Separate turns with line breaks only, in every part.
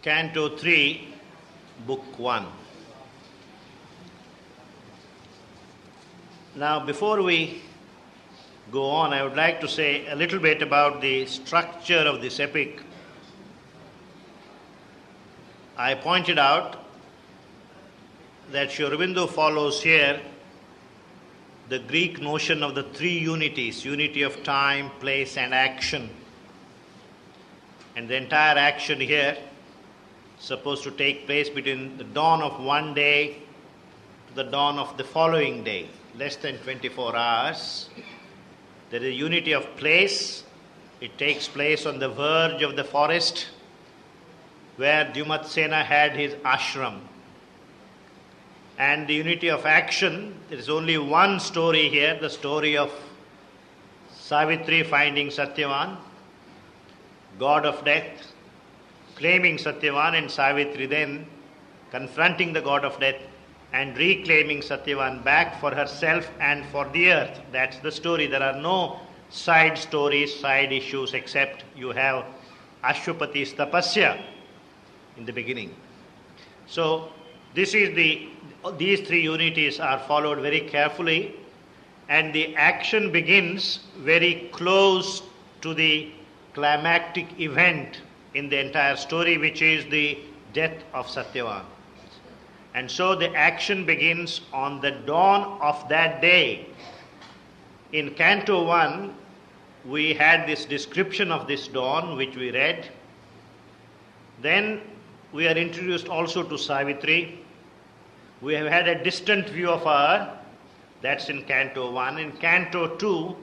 Canto 3, Book 1. Now, before we go on, I would like to say a little bit about the structure of this epic. I pointed out that Sri Aurobindo follows here the Greek notion of the three unities, unity of time, place, and action. And the entire action here is supposed to take place between the dawn of one day to the dawn of the following day, less than 24 hours. There is unity of place. It takes place on the verge of the forest where Dyumatsena had his ashram. And the unity of action, there is only one story here, the story of Savitri finding Satyavan, god of death, claiming Satyavan, and Savitri then confronting the god of death and reclaiming Satyavan back for herself and for the earth. That's the story. There are no side stories, side issues, except you have Ashtrapatis Tapasya in the beginning. So these three unities are followed very carefully, and the action begins very close to the climactic event in the entire story, which is the death of Satyavan. And so the action begins on the dawn of that day. In Canto 1, we had this description of this dawn, which we read. Then we are introduced also to Savitri. We have had a distant view of her. That's in Canto 1. In Canto 2,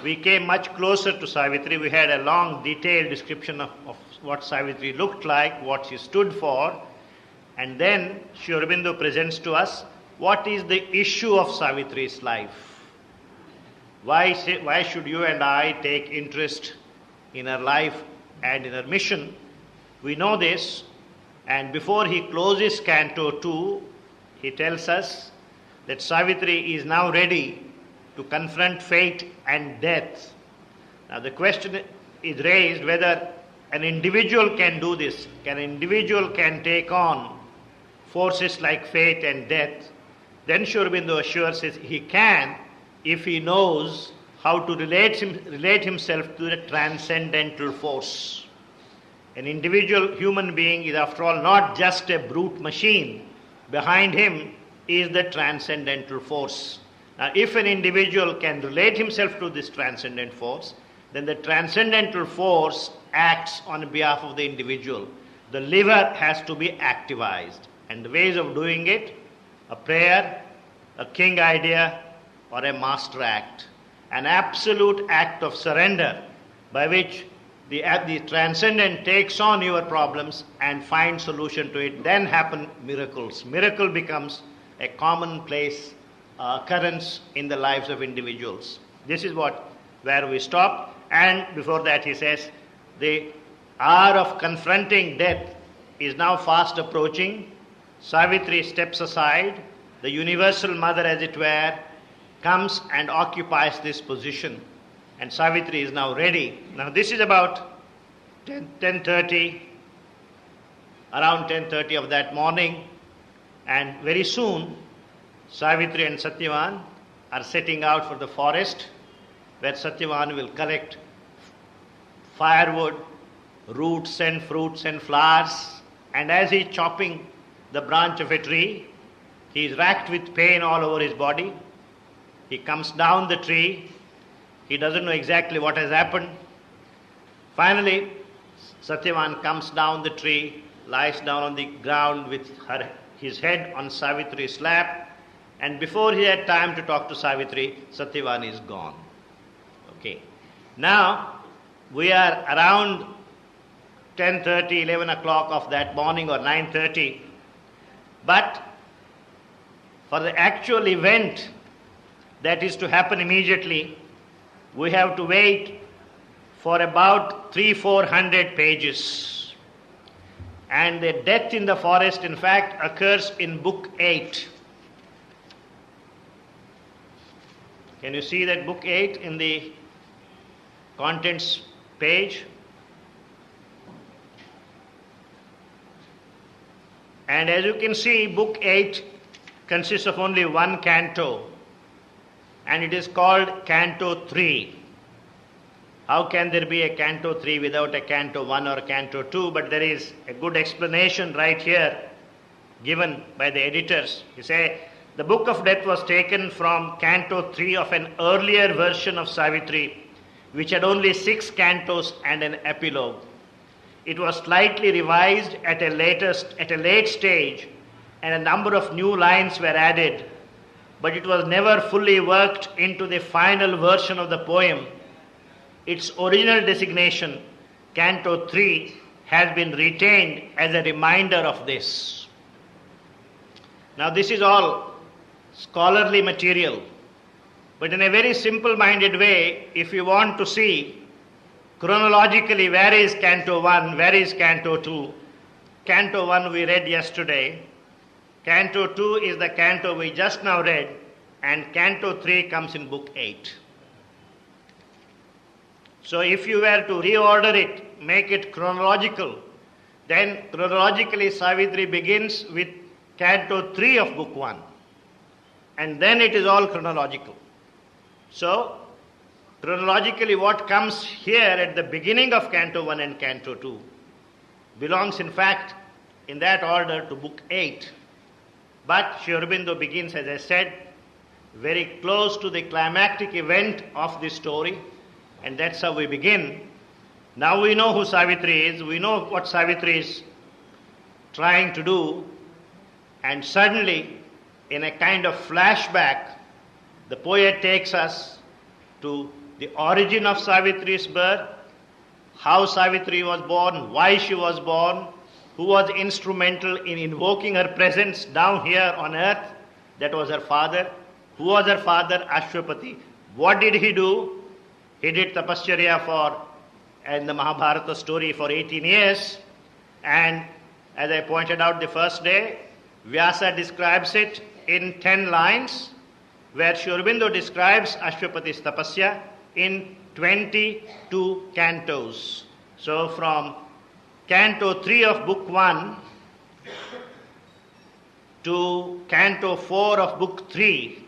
we came much closer to Savitri. We had a long, detailed description of what Savitri looked like, what she stood for. And then Sri Aurobindo presents to us what is the issue of Savitri's life. Why should you and I take interest in her life and in her mission? We know this, and before he closes Canto 2, he tells us that Savitri is now ready to confront fate and death. Now the question is raised whether an individual can do this. An individual can take on forces like fate and death. Then Sri Aurobindo assures us he can if he knows how to relate himself to the transcendental force. An individual human being is, after all, not just a brute machine. Behind him is the transcendental force. Now, if an individual can relate himself to this transcendent force, then the transcendental force acts on behalf of the individual. The liver has to be activized. And the ways of doing it, a prayer, a king idea, or a master act. An absolute act of surrender by which the transcendent takes on your problems and finds solution to it. Then happen miracles. Miracle becomes a commonplace occurrence in the lives of individuals. This is where we stop. And before that he says, the hour of confronting death is now fast approaching. Savitri steps aside. The universal mother, as it were, comes and occupies this position. And Savitri is now ready. Now this is about 10:30, around 10:30 of that morning. And very soon, Savitri and Satyavan are setting out for the forest, where Satyavan will collect firewood, roots and fruits and flowers. And as he is chopping the branch of a tree, he is racked with pain all over his body. He comes down the tree. He doesn't know exactly what has happened. Finally, Satyavan comes down the tree, lies down on the ground with his head on Savitri's lap, and before he had time to talk to Savitri, Satyavan is gone. Okay. Now, we are around 10:30, 11 o'clock of that morning, or 9:30. But for the actual event that is to happen immediately, we have to wait for about 300-400 pages. And the death in the forest, in fact, occurs in Book 8. Can you see that Book 8 in the contents page? And as you can see, Book 8 consists of only one canto, and it is called Canto 3. How can there be a Canto 3 without a Canto 1 or Canto 2? But there is a good explanation right here given by the editors. You say, the Book of Death was taken from Canto 3 of an earlier version of Savitri, which had only 6 cantos and an epilogue. It was slightly revised at a late stage, and a number of new lines were added, but it was never fully worked into the final version of the poem. Its original designation, Canto 3, has been retained as a reminder of this. Now this is all scholarly material, but in a very simple-minded way, if you want to see chronologically where is Canto 1, where is Canto 2, Canto 1 we read yesterday, Canto 2 is the canto we just now read, and Canto 3 comes in Book 8. So if you were to reorder it, make it chronological, then chronologically Savitri begins with Canto 3 of Book 1. And then it is all chronological. So, chronologically what comes here at the beginning of Canto 1 and Canto 2 belongs in fact in that order to Book 8. But Sri Aurobindo begins, as I said, very close to the climactic event of the story, and that's how we begin. Now we know who Savitri is, we know what Savitri is trying to do, and suddenly, in a kind of flashback, the poet takes us to the origin of Savitri's birth, how Savitri was born, why she was born, who was instrumental in invoking her presence down here on earth, that was her father. Who was her father? Ashtrapati. What did he do? He did tapasya in the Mahabharata story for 18 years, and as I pointed out the first day, Vyasa describes it in 10 lines, where Sri Aurobindo describes Ashtrapati's tapasya in 22 cantos. So from Canto 3 of Book 1 to Canto 4 of Book 3,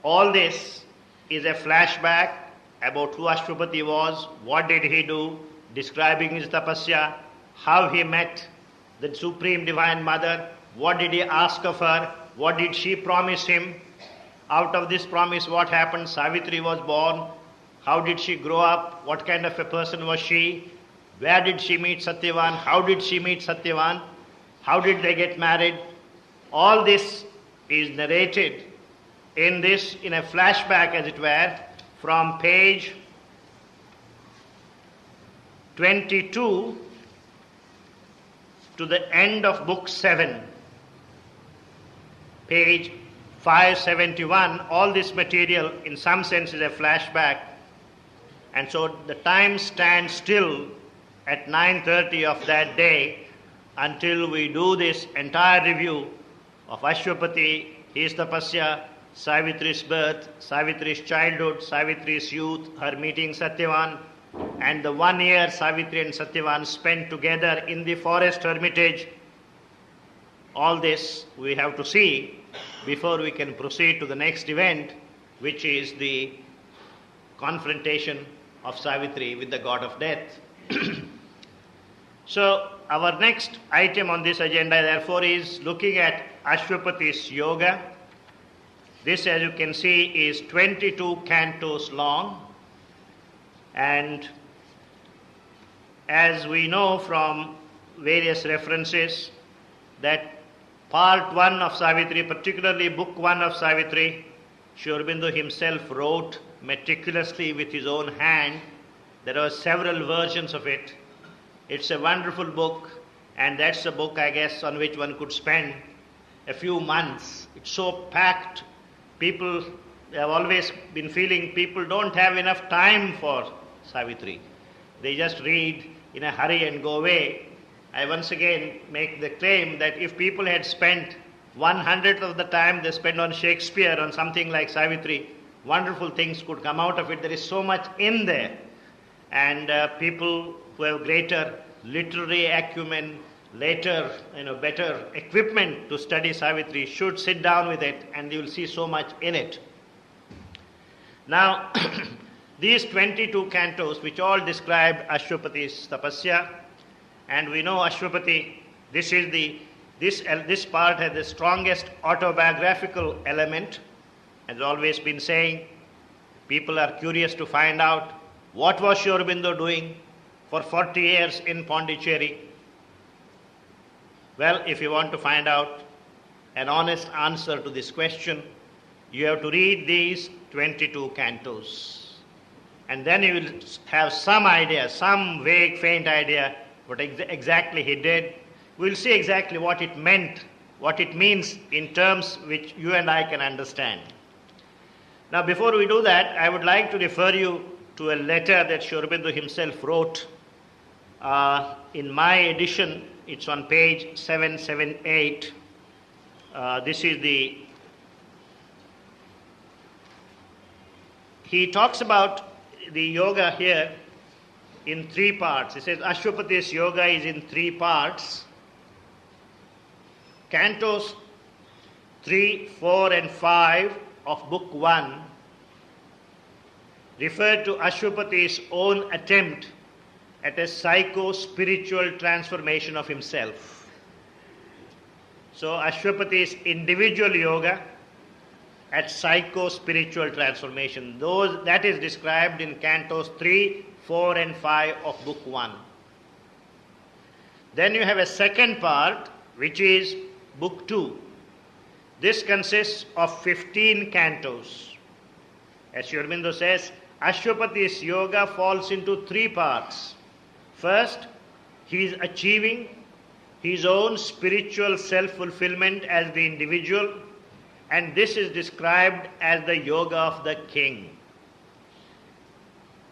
all this is a flashback about who Ashtrapati was, what did he do, describing his tapasya, how he met the Supreme Divine Mother, what did he ask of her, what did she promise him. Out of this promise, what happened? Savitri was born. How did she grow up? What kind of a person was she? Where did she meet Satyavan? How did she meet Satyavan? How did they get married? All this is narrated in a flashback, as it were, from page 22 to the end of Book 7. Page 571, all this material in some sense is a flashback, and so the time stands still at 9:30 of that day until we do this entire review of Ashtrapati, his tapasya, Savitri's birth, Savitri's childhood, Savitri's youth, her meeting Satyavan, and the 1 year Savitri and Satyavan spent together in the forest hermitage. All this we have to see before we can proceed to the next event, which is the confrontation of Savitri with the god of death. So our next item on this agenda, therefore, is looking at Ashtrapatis Yoga. This, as you can see, is 22 cantos long, and as we know from various references that Part 1 of Savitri, particularly Book 1 of Savitri, Sri Aurobindo himself wrote meticulously with his own hand. There are several versions of it. It's a wonderful book, and that's a book, I guess, on which one could spend a few months. It's so packed. People have always been feeling people don't have enough time for Savitri. They just read in a hurry and go away. I once again make the claim that if people had spent 1/100th of the time they spend on Shakespeare, on something like Savitri, wonderful things could come out of it. There is so much in there. And people who have greater literary acumen, later, better equipment to study Savitri should sit down with it, and you will see so much in it. Now, these 22 cantos, which all describe Ashtrapatis Tapasya, and we know Ashtrapati, this part has the strongest autobiographical element. Has always been saying, people are curious to find out what was Sri Aurobindo doing for 40 years in Pondicherry. Well, if you want to find out an honest answer to this question, you have to read these 22 cantos. And then you will have some idea, some vague, faint idea, what exactly he did. We will see exactly what it meant, what it means in terms which you and I can understand. Now, before we do that, I would like to refer you to a letter that Sri Aurobindo himself wrote. In my edition, it's on page 778. He talks about the yoga here in 3 parts. He says Ashtrapatis Yoga is in 3 parts. Cantos 3, 4 and 5 of Book 1 refer to Ashtrapati's own attempt at a psycho-spiritual transformation of himself. So Ashtrapati's individual yoga at psycho-spiritual transformation. That is described in Cantos 3, 4 and 5 of Book 1. Then you have a second part, which is Book 2. This consists of 15 cantos. As Sri Aurobindo says, Ashtrapatis Yoga falls into 3 parts. First, he is achieving his own spiritual self-fulfillment as the individual, and this is described as the yoga of the king.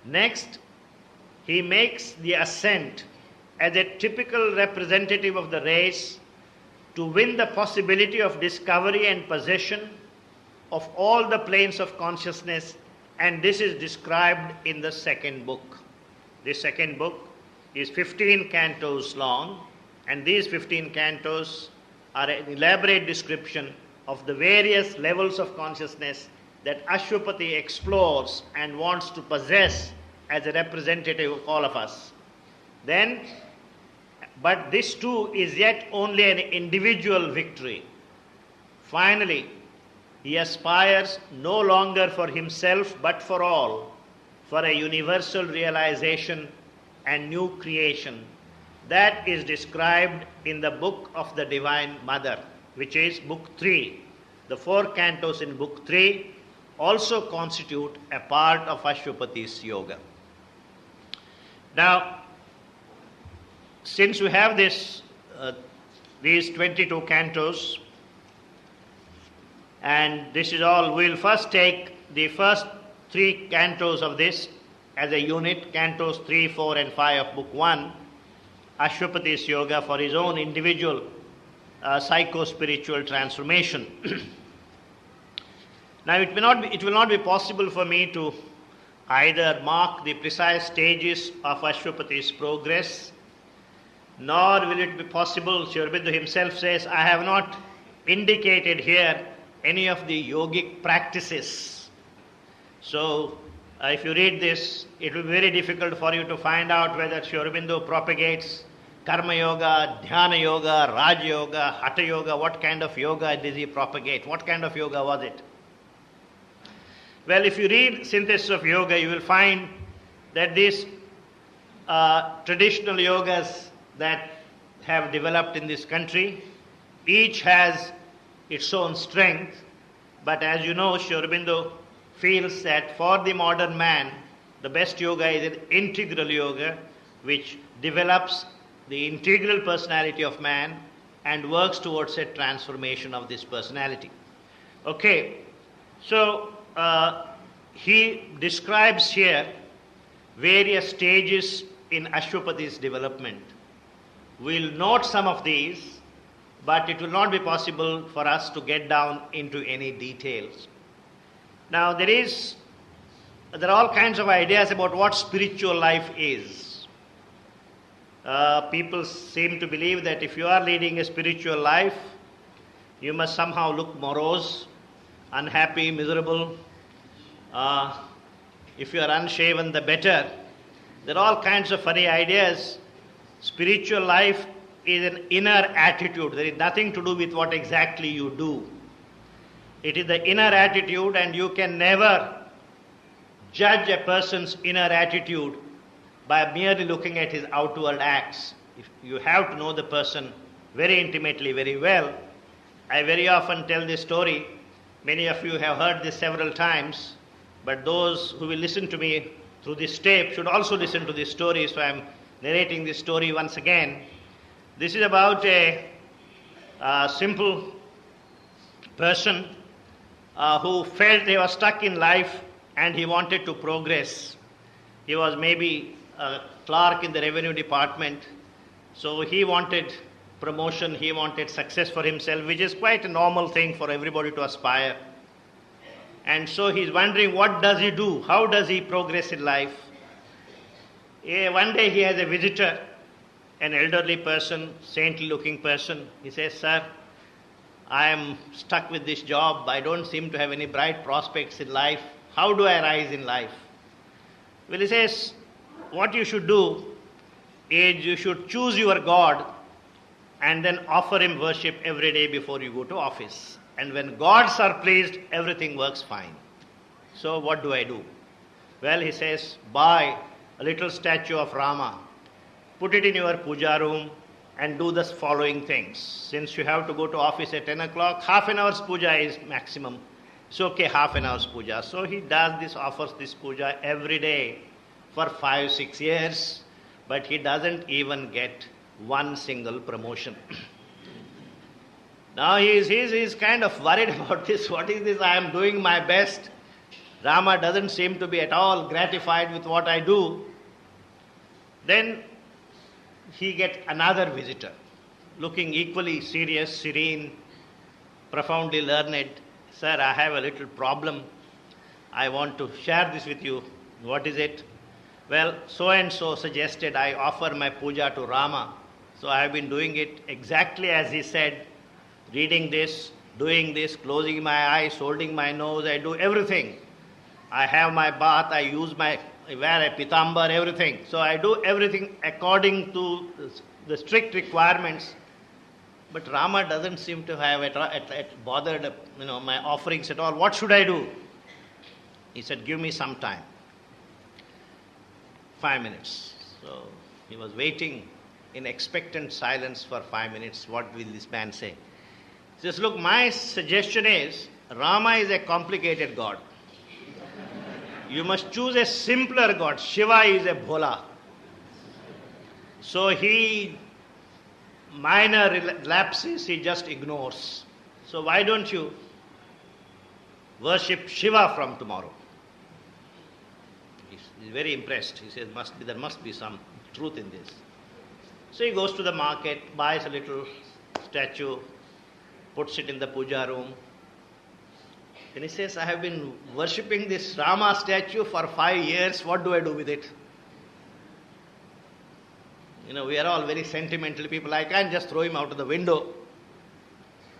Next, he makes the ascent as a typical representative of the race to win the possibility of discovery and possession of all the planes of consciousness, and this is described in the second book. This second book is 15 cantos long, and these 15 cantos are an elaborate description of the various levels of consciousness that Ashtrapati explores and wants to possess as a representative of all of us. But this too is yet only an individual victory. Finally, he aspires no longer for himself but for all, for a universal realization and new creation. That is described in the Book of the Divine Mother, which is Book 3. The 4 cantos in Book 3 also constitute a part of Ashtrapatis Yoga. Now, since we have these 22 cantos, and this is all, we'll first take the first 3 cantos of this as a unit, cantos 3, 4 and 5 of Book 1, Ashtrapatis Yoga for his own individual psycho-spiritual transformation. Now, it will not be possible for me to either mark the precise stages of Ashtrapati's progress, nor will it be possible, Sri Aurobindo himself says, I have not indicated here any of the yogic practices. So, if you read this, it will be very difficult for you to find out whether Sri Aurobindo propagates Karma Yoga, Dhyana Yoga, Raja Yoga, Hatha Yoga. What kind of yoga did he propagate? What kind of yoga was it? Well, if you read Synthesis of Yoga, you will find that these traditional yogas that have developed in this country, each has its own strength, but as you know, Sri Aurobindo feels that for the modern man, the best yoga is an integral yoga, which develops the integral personality of man and works towards a transformation of this personality. Okay, so he describes here various stages in Ashtrapati's development. We'll note some of these, but it will not be possible for us to get down into any details. Now, there are all kinds of ideas about what spiritual life is. People seem to believe that if you are leading a spiritual life, you must somehow look morose, unhappy, miserable. If you are unshaven, the better. There are all kinds of funny ideas. Spiritual life is an inner attitude. There is nothing to do with what exactly you do. It is the inner attitude, and you can never judge a person's inner attitude by merely looking at his outward acts. If you have to know the person very intimately, very well. I very often tell this story. Many of you have heard this several times, but those who will listen to me through this tape should also listen to this story, so I am narrating this story once again. This is about a simple person who felt he was stuck in life and he wanted to progress. He was maybe a clerk in the revenue department, so he wanted promotion, he wanted success for himself, which is quite a normal thing for everybody to aspire. And so he's wondering, what does he do? How does he progress in life? One day he has a visitor, an elderly person, saintly looking person. He says, "Sir, I am stuck with this job. I don't seem to have any bright prospects in life. How do I rise in life?" Well, he says, what you should do is you should choose your God and then offer him worship every day before you go to office. And when gods are pleased, everything works fine. So what do I do? Well, he says, buy a little statue of Rama, put it in your puja room, and do the following things. Since you have to go to office at 10 o'clock, half an hour's puja is maximum. It's okay, half an hour's puja. So he does this, offers this puja every day for 5-6 years, but he doesn't even get one single promotion. Now he's kind of worried about this. What is this? I am doing my best. Rama doesn't seem to be at all gratified with what I do. Then he gets another visitor, looking equally serious, serene, profoundly learned. "Sir, I have a little problem. I want to share this with you." "What is it?" "Well, so and so suggested I offer my puja to Rama. So I have been doing it exactly as he said, reading this, doing this, closing my eyes, holding my nose, I do everything. I have my bath, I wear a pitambar, everything. So I do everything according to the strict requirements. But Rama doesn't seem to have bothered my offerings at all. What should I do?" He said, "Give me some time. 5 minutes." So he was waiting in expectant silence for 5 minutes. What will this man say? He says, "Look, my suggestion is, Rama is a complicated god. You must choose a simpler god. Shiva is a bhola. So he minor lapses he just ignores. So why don't you worship Shiva from tomorrow?" He's very impressed. He says, there must be some truth in this. So he goes to the market, buys a little statue, puts it in the puja room. Then he says, "I have been worshipping this Rama statue for 5 years. What do I do with it?" We are all very sentimental people. I can't just throw him out of the window.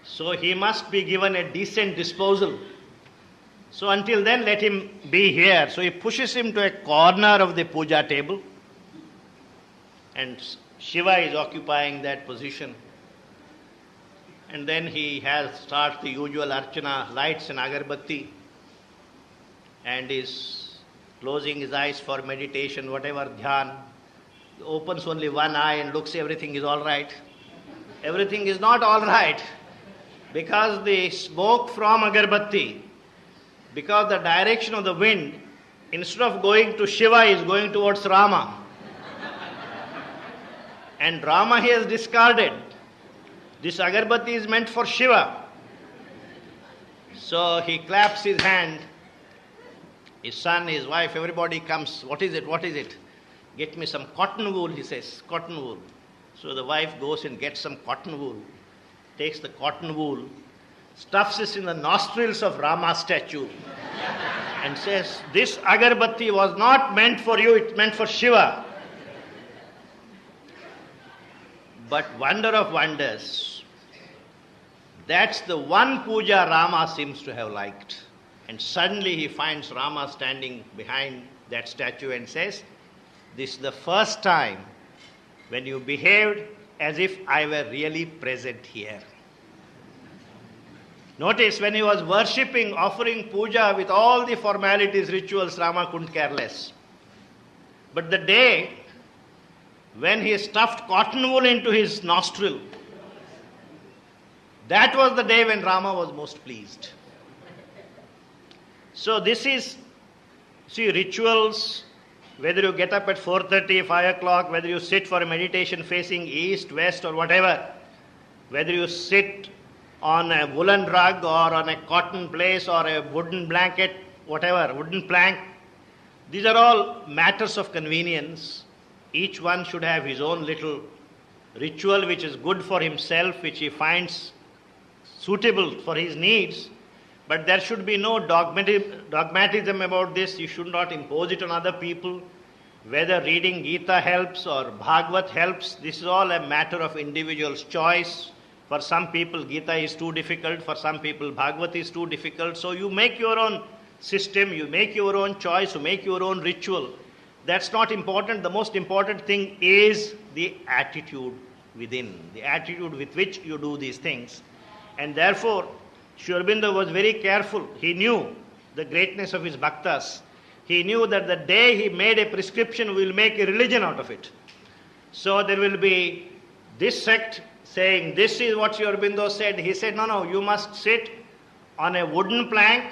So he must be given a decent disposal. So until then, let him be here. So he pushes him to a corner of the puja table. And Shiva is occupying that position. And then he starts the usual archana, lights an agarbati, and is closing his eyes for meditation, whatever dhyan. Opens only one eye and looks, everything is all right. Everything is not all right, because the smoke from agarbati, because the direction of the wind, instead of going to Shiva, is going towards Rama. And Rama he has discarded. This agarbati is meant for Shiva. So he claps his hand. His son, his wife, everybody comes. "What is it? What is it?" "Get me some cotton wool," he says. Cotton wool. So the wife goes and gets some cotton wool, takes the cotton wool, stuffs it in the nostrils of Rama's statue, and says, "This agarbati was not meant for you, it's meant for Shiva." But wonder of wonders, that's the one puja Rama seems to have liked. And suddenly he finds Rama standing behind that statue and says, "This is the first time when you behaved as if I were really present here." Notice when he was worshipping, offering puja with all the formalities, rituals, Rama couldn't care less. But the day when he stuffed cotton wool into his nostril, that was the day when Rama was most pleased. So this is, see, rituals, whether you get up at 4:30, 5 o'clock, whether you sit for a meditation facing east, west or whatever, whether you sit on a woolen rug or on a cotton place or a wooden blanket, whatever, wooden plank, these are all matters of convenience. Each one should have his own little ritual which is good for himself, which he finds suitable for his needs. But there should be no dogmatism about this. You should not impose it on other people. Whether reading Gita helps or Bhagavad helps, this is all a matter of individual's choice. For some people, Gita is too difficult. For some people, Bhagavad is too difficult. So you make your own system, you make your own choice, you make your own ritual. That's not important. The most important thing is the attitude within, the attitude with which you do these things. And therefore, Sri Aurobindo was very careful. He knew the greatness of his bhaktas. He knew that the day he made a prescription, we will make a religion out of it. So there will be this sect saying, this is what Sri Aurobindo said. He said, no, you must sit on a wooden plank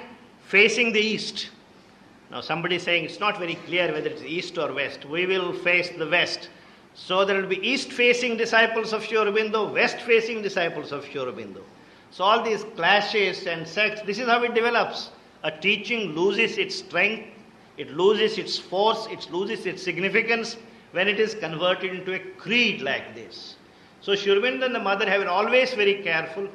facing the east. Now somebody is saying it's not very clear whether it's east or west. We will face the west. So there will be east-facing disciples of Sri Aurobindo, west-facing disciples of Sri Aurobindo. So all these clashes and sects, this is how it develops. A teaching loses its strength, it loses its force, it loses its significance when it is converted into a creed like this. So Sri Aurobindo and the mother have been always very careful,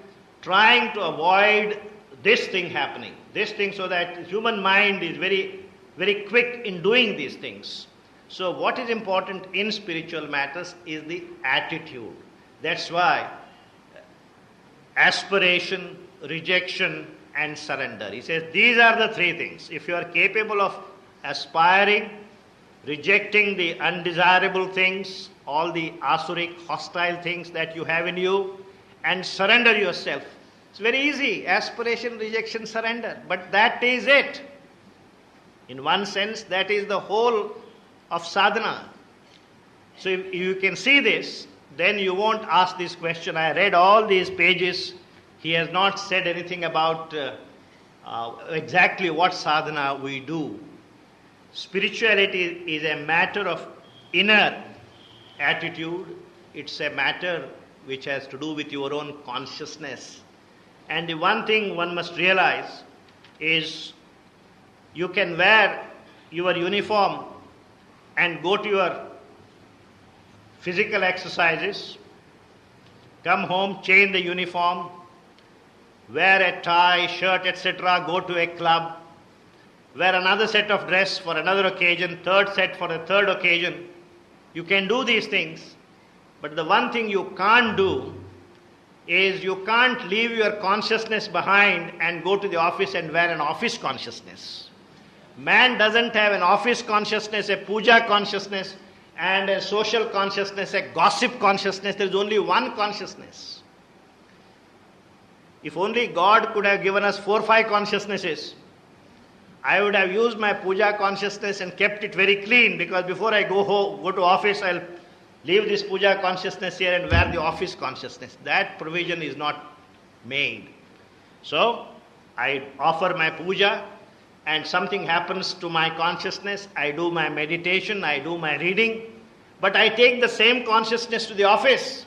trying to avoid this thing happening. This thing, so that human mind is very, very quick in doing these things. So what is important in spiritual matters is the attitude. That's why aspiration, rejection and surrender. He says these are the three things. If you are capable of aspiring, rejecting the undesirable things, all the asuric, hostile things that you have in you, and surrender yourself. It's very easy. Aspiration, rejection, surrender. But that is it. In one sense, that is the whole of sadhana. So if you can see this, then you won't ask this question. I read all these pages. He has not said anything about exactly what sadhana we do. Spirituality is a matter of inner attitude. It's a matter which has to do with your own consciousness. And the one thing one must realize is you can wear your uniform and go to your physical exercises, come home, change the uniform, wear a tie, shirt, etc., go to a club, wear another set of dress for another occasion, third set for a third occasion. You can do these things, but the one thing you can't do is you can't leave your consciousness behind and go to the office and wear an office consciousness. Man doesn't have an office consciousness, a puja consciousness, and a social consciousness, a gossip consciousness. There is only one consciousness. If only God could have given us 4 or 5 consciousnesses, I would have used my puja consciousness and kept it very clean, because before I go to office, I'll leave this puja consciousness here and wear the office consciousness. That provision is not made. So, I offer my puja and something happens to my consciousness. I do my meditation, I do my reading, but I take the same consciousness to the office.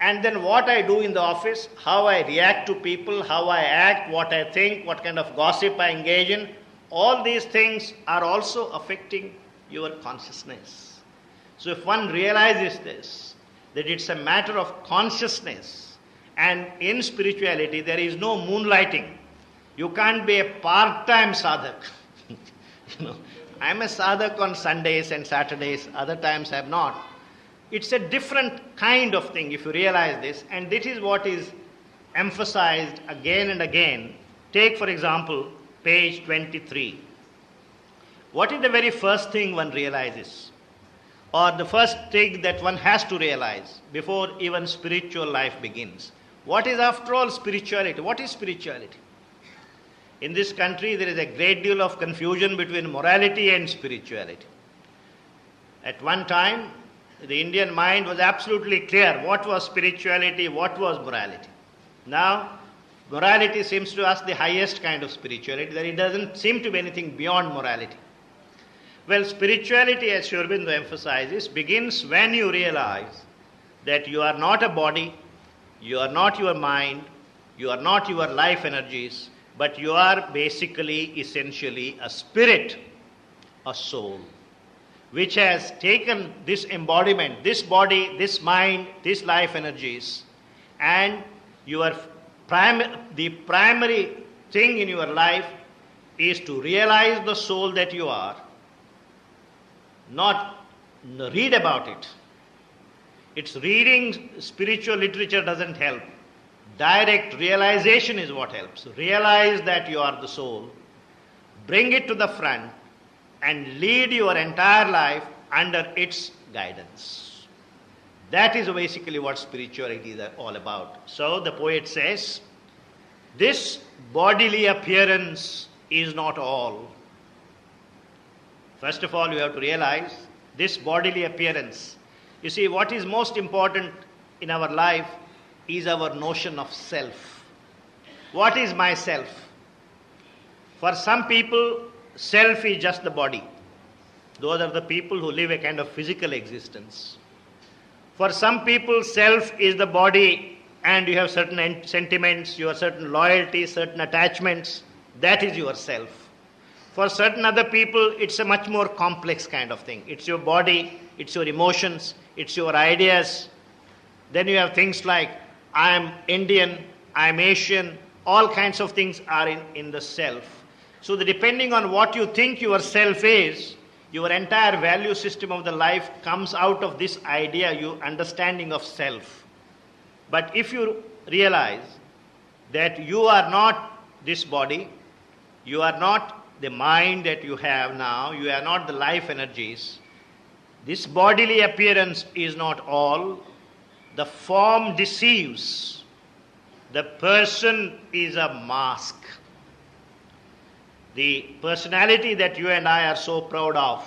And then what I do in the office, how I react to people, how I act, what I think, what kind of gossip I engage in, all these things are also affecting your consciousness. So if one realizes this, that it's a matter of consciousness, and in spirituality there is no moonlighting. You can't be a part-time sadhak. I'm a sadhak on Sundays and Saturdays, other times I'm not. It's a different kind of thing if you realize this, and this is what is emphasized again and again. Take, for example, page 23. What is the very first thing one realizes? Or the first thing that one has to realize before even spiritual life begins? What is, after all, spirituality? What is spirituality? In this country, there is a great deal of confusion between morality and spirituality. At one time, the Indian mind was absolutely clear what was spirituality, what was morality. Now, morality seems to us the highest kind of spirituality, that it doesn't seem to be anything beyond morality. Well, spirituality, as Sri Aurobindo emphasizes, begins when you realize that you are not a body, you are not your mind, you are not your life energies, but you are basically, essentially a spirit, a soul, which has taken this embodiment, this body, this mind, these life energies, and the primary thing in your life is to realize the soul that you are, not read about it. It's reading spiritual literature doesn't help. Direct realization is what helps. Realize that you are the soul, bring it to the front, and lead your entire life under its guidance. That is basically what spirituality is all about. So the poet says, this bodily appearance is not all. First of all, you have to realize this bodily appearance. You see, what is most important in our life is our notion of self. What is myself? For some people, self is just the body. Those are the people who live a kind of physical existence. For some people, self is the body, and you have certain sentiments, you have certain loyalties, certain attachments. That is your self. For certain other people, it's a much more complex kind of thing. It's your body, it's your emotions, it's your ideas. Then you have things like, I am Indian, I am Asian, all kinds of things are in the self. So depending on what you think your self is, your entire value system of the life comes out of this idea, your understanding of self. But if you realize that you are not this body, you are not the mind that you have now, you are not the life energies, this bodily appearance is not all. The form deceives. The person is a mask. The personality that you and I are so proud of,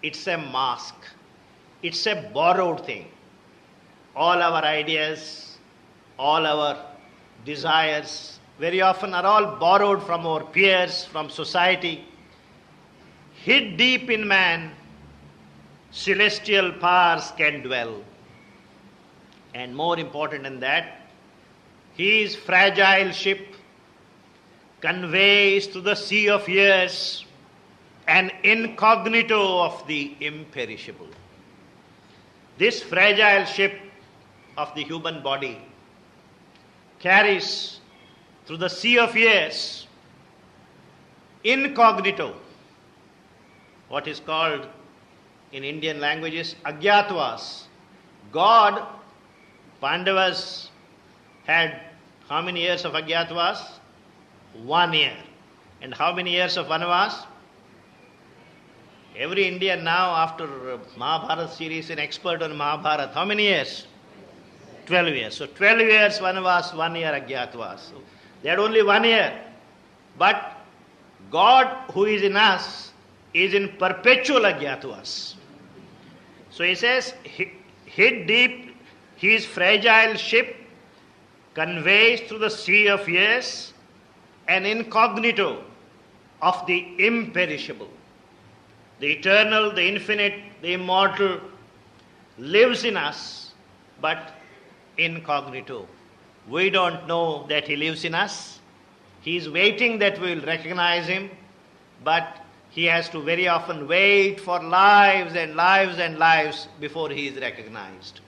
it's a mask. It's a borrowed thing. All our ideas, all our desires, very often are all borrowed from our peers, from society. Hid deep in man, celestial powers can dwell. And more important than that, his fragile ship conveys to the sea of years an incognito of the imperishable. This fragile ship of the human body carries through the sea of years incognito, what is called in Indian languages Agyatvas. God, Pandavas had how many years of Agyatvas? 1 year. And how many years of Vanavas? Every Indian now, after Mahabharata series, an expert on Mahabharata, how many years? 12 years. So 12 years Vanavas, 1 year Agyatvas. So they had only 1 year. But God who is in us is in perpetual Agyatvas. So he says, hid deep, his fragile ship conveys through the sea of years an incognito of the imperishable. The eternal, the infinite, the immortal lives in us, but incognito. We don't know that he lives in us. He is waiting that we will recognize him, but he has to very often wait for lives and lives and lives before he is recognized.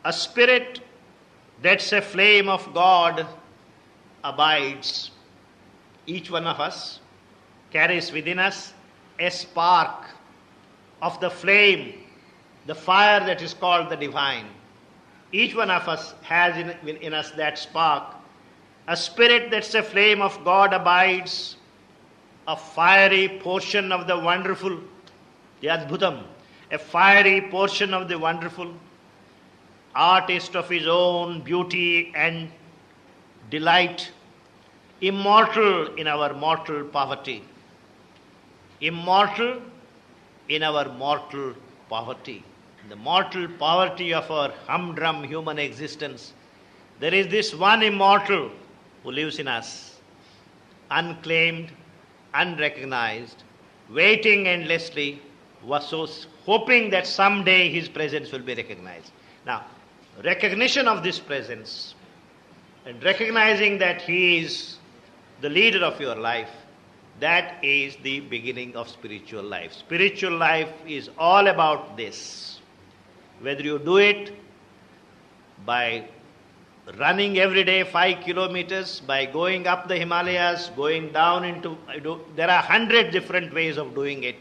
A spirit that's a flame of God abides. Each one of us carries within us a spark of the flame the fire that is called the divine. Each one of us has in us that spark. A spirit that's a flame of God abides, a fiery portion of the wonderful, the Adbhutam, a fiery portion of the wonderful, artist of his own beauty and delight, immortal in our mortal poverty. Immortal in our mortal poverty. In the mortal poverty of our humdrum human existence, there is this one immortal who lives in us, unclaimed, unrecognized, waiting endlessly, hoping that someday his presence will be recognized. Now, recognition of this presence and recognizing that he is the leader of your life, that is the beginning of spiritual life. Spiritual life is all about this. Whether you do it by running every day 5 kilometers, by going up the Himalayas, going down into, there are 100 different ways of doing it.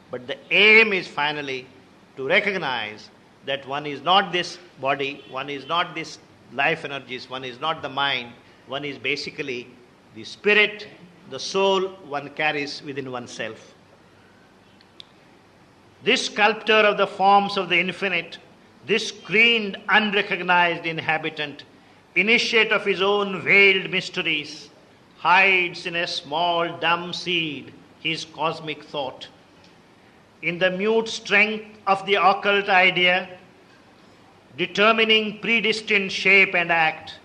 But the aim is finally to recognize that one is not this body, one is not this life energies, one is not the mind, one is basically the spirit, the soul one carries within oneself. This sculptor of the forms of the infinite, this screened, unrecognized inhabitant, initiate of his own veiled mysteries, hides in a small dumb seed his cosmic thought. In the mute strength of the occult idea, determining predestined shape and act,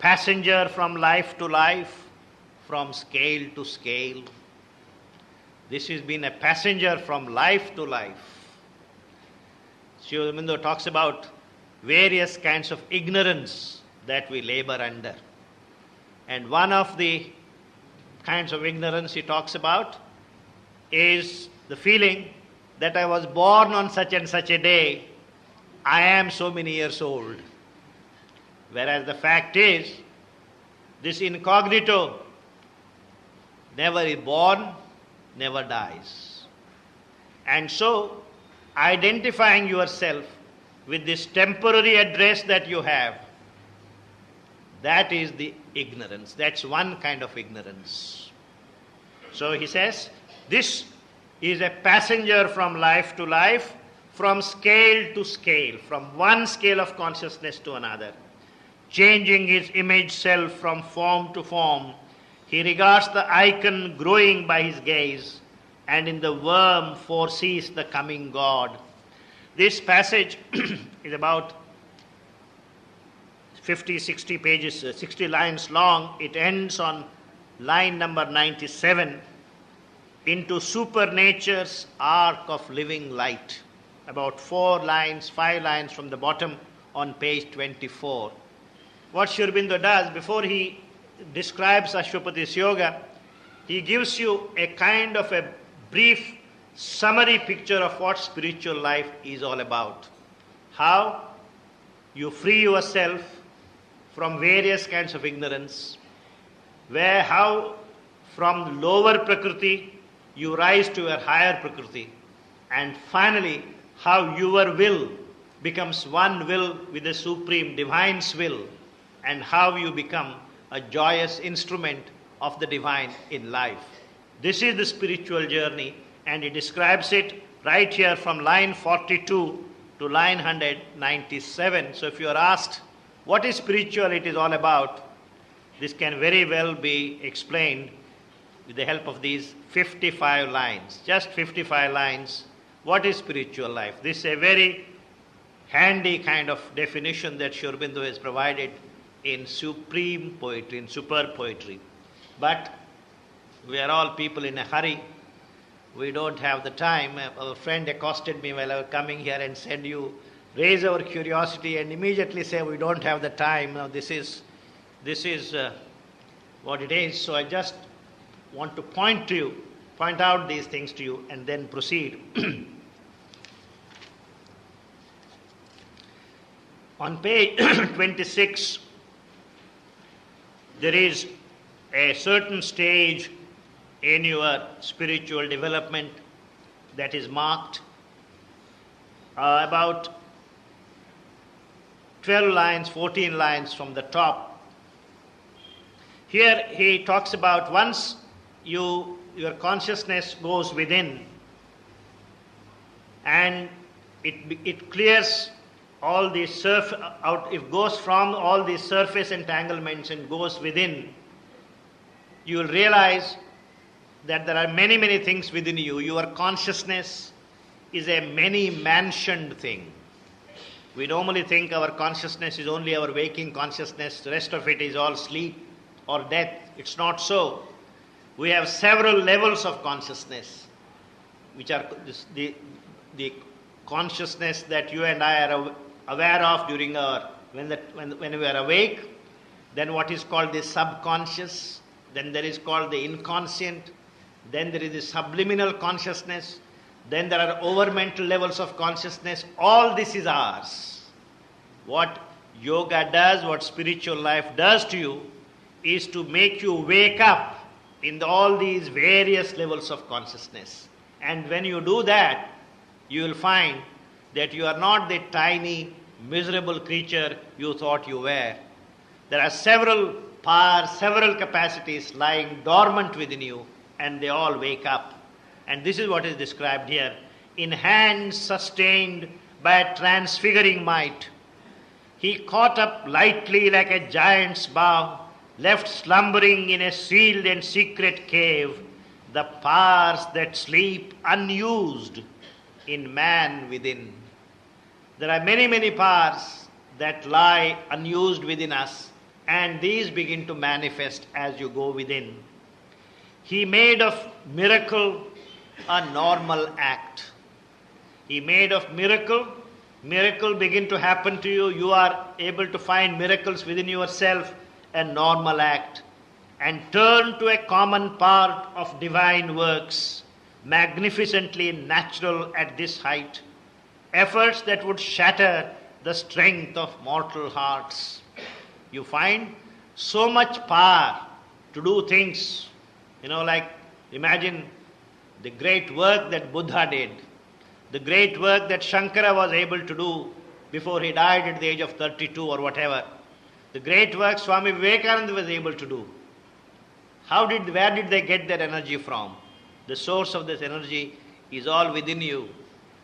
passenger from life to life, from scale to scale. This has been a passenger from life to life. Sri Aurobindo talks about various kinds of ignorance that we labor under. And one of the kinds of ignorance he talks about is the feeling that I was born on such and such a day, I am so many years old. Whereas the fact is, this incognito never is born, never dies. And so, identifying yourself with this temporary address that you have, that is the ignorance. That's one kind of ignorance. So he says, this is a passenger from life to life, from scale to scale, from one scale of consciousness to another, changing his image self from form to form. He regards the icon growing by his gaze, and in the worm foresees the coming God. This passage is about 50, 60 pages, 60 lines long. It ends on line number 97, into supernature's arc of living light. About 4 lines, 5 lines from the bottom on page 24. What Sri Aurobindo does, before he describes Ashtrapatis Yoga, he gives you a kind of a brief summary picture of what spiritual life is all about. How you free yourself from various kinds of ignorance, how from lower prakriti you rise to a higher prakriti, and finally how your will becomes one will with the supreme divine's will, and how you become a joyous instrument of the divine in life. This is the spiritual journey, and he describes it right here from line 42 to line 197. So if you are asked, what is spirituality is all about? This can very well be explained with the help of these 55 lines. Just 55 lines. What is spiritual life? This is a very handy kind of definition that Sri Aurobindo has provided in supreme poetry, in superb poetry. But we are all people in a hurry. We don't have the time. Our friend accosted me while I was coming here and said, you raise our curiosity and immediately say we don't have the time. Now this is what it is. So I just want to point out these things to you and then proceed. On page 26, there is a certain stage in your spiritual development that is marked. about 12 lines, 14 lines from the top. Here he talks about once your consciousness goes within and it clears all the it goes from all these surface entanglements and goes within, you will realize that there are many, many things within you. Your consciousness is a many-mansioned thing. We normally think our consciousness is only our waking consciousness, the rest of it is all sleep or death. It's not so. We have several levels of consciousness, which are the consciousness that you and I are aware of during when we are awake, then what is called the subconscious, then there is called the inconscient, then there is the subliminal consciousness, then there are overmental levels of consciousness. All this is ours. What yoga does, what spiritual life does to you, is to make you wake up in all these various levels of consciousness. And when you do that, you will find that you are not the tiny, miserable creature you thought you were. There are several powers, several capacities lying dormant within you, and they all wake up. And this is what is described here. In hands sustained by a transfiguring might, he caught up lightly like a giant's bough, left slumbering in a sealed and secret cave, the powers that sleep unused in man within. There are many, many powers that lie unused within us, and these begin to manifest as you go within. He made of miracle a normal act. He made of miracle begin to happen to you. You are able to find miracles within yourself, a normal act, and turn to a common part of divine works, magnificently natural at this height, efforts that would shatter the strength of mortal hearts. You find so much power to do things, like imagine the great work that Buddha did, the great work that Shankara was able to do before he died at the age of 32 or whatever, the great work Swami Vivekananda was able to do. Where did they get their energy from? The source of this energy is all within you.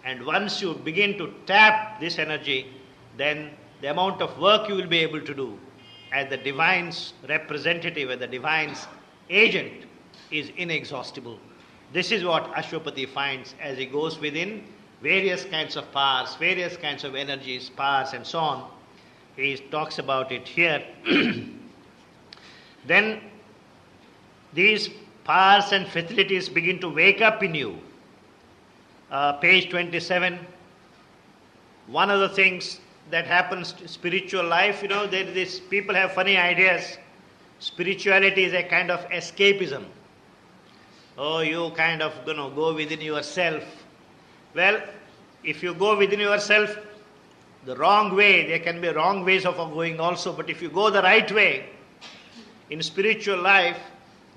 And once you begin to tap this energy, then the amount of work you will be able to do as the divine's representative, as the divine's agent, is inexhaustible. This is what Ashtrapati finds as he goes within various kinds of powers, various kinds of energies, powers and so on. He talks about it here. Then these powers and facilities begin to wake up in you. Page 27. One of the things that happens to spiritual life, people have funny ideas. Spirituality is a kind of escapism. Oh, you kind of go within yourself. Well, if you go within yourself the wrong way, there can be wrong ways of going also, but if you go the right way, in spiritual life,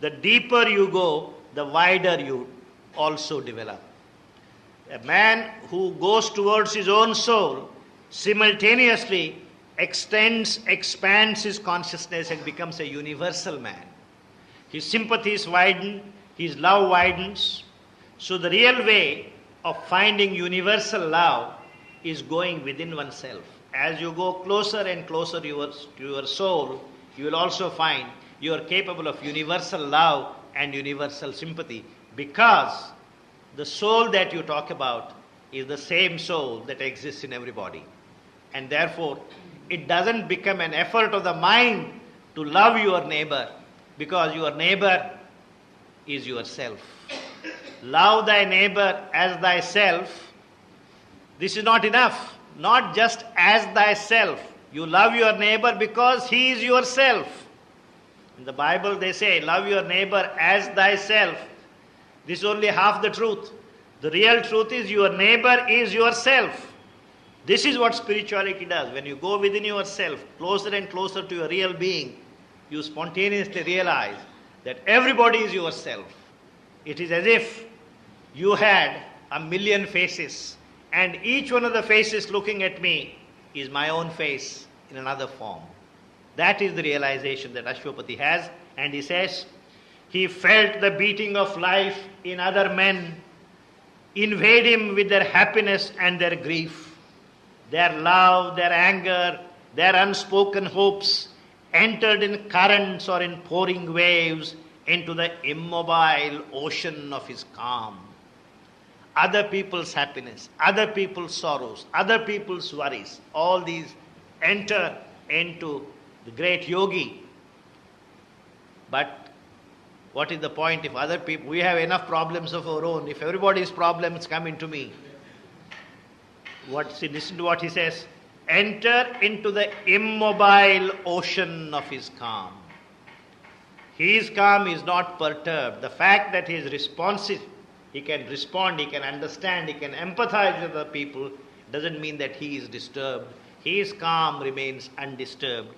the deeper you go, the wider you also develop. A man who goes towards his own soul simultaneously expands his consciousness and becomes a universal man. His sympathies widen, his love widens. So the real way of finding universal love is going within oneself. As you go closer and closer to your soul, you will also find you are capable of universal love and universal sympathy, because the soul that you talk about is the same soul that exists in everybody. And therefore, it doesn't become an effort of the mind to love your neighbor, because your neighbor is yourself. Love thy neighbor as thyself. This is not enough. Not just as thyself. You love your neighbor because he is yourself. In the Bible they say, love your neighbor as thyself. This is only half the truth. The real truth is your neighbor is yourself. This is what spirituality does. When you go within yourself, closer and closer to your real being, you spontaneously realize that everybody is yourself. It is as if you had 1,000,000 faces and each one of the faces looking at me is my own face in another form. That is the realization that Ashtrapati has, and he says, he felt the beating of life in other men invade him with their happiness and their grief, their love, their anger, their unspoken hopes entered in currents or in pouring waves into the immobile ocean of his calm. Other people's happiness, other people's sorrows, other people's worries, all these enter into the great yogi. But what is the point if other people, we have enough problems of our own, if everybody's problems come into me? Listen to what he says. Enter into the immobile ocean of his calm. His calm is not perturbed. The fact that he is responsive, he can respond, he can understand, he can empathize with other people, doesn't mean that he is disturbed. His calm remains undisturbed.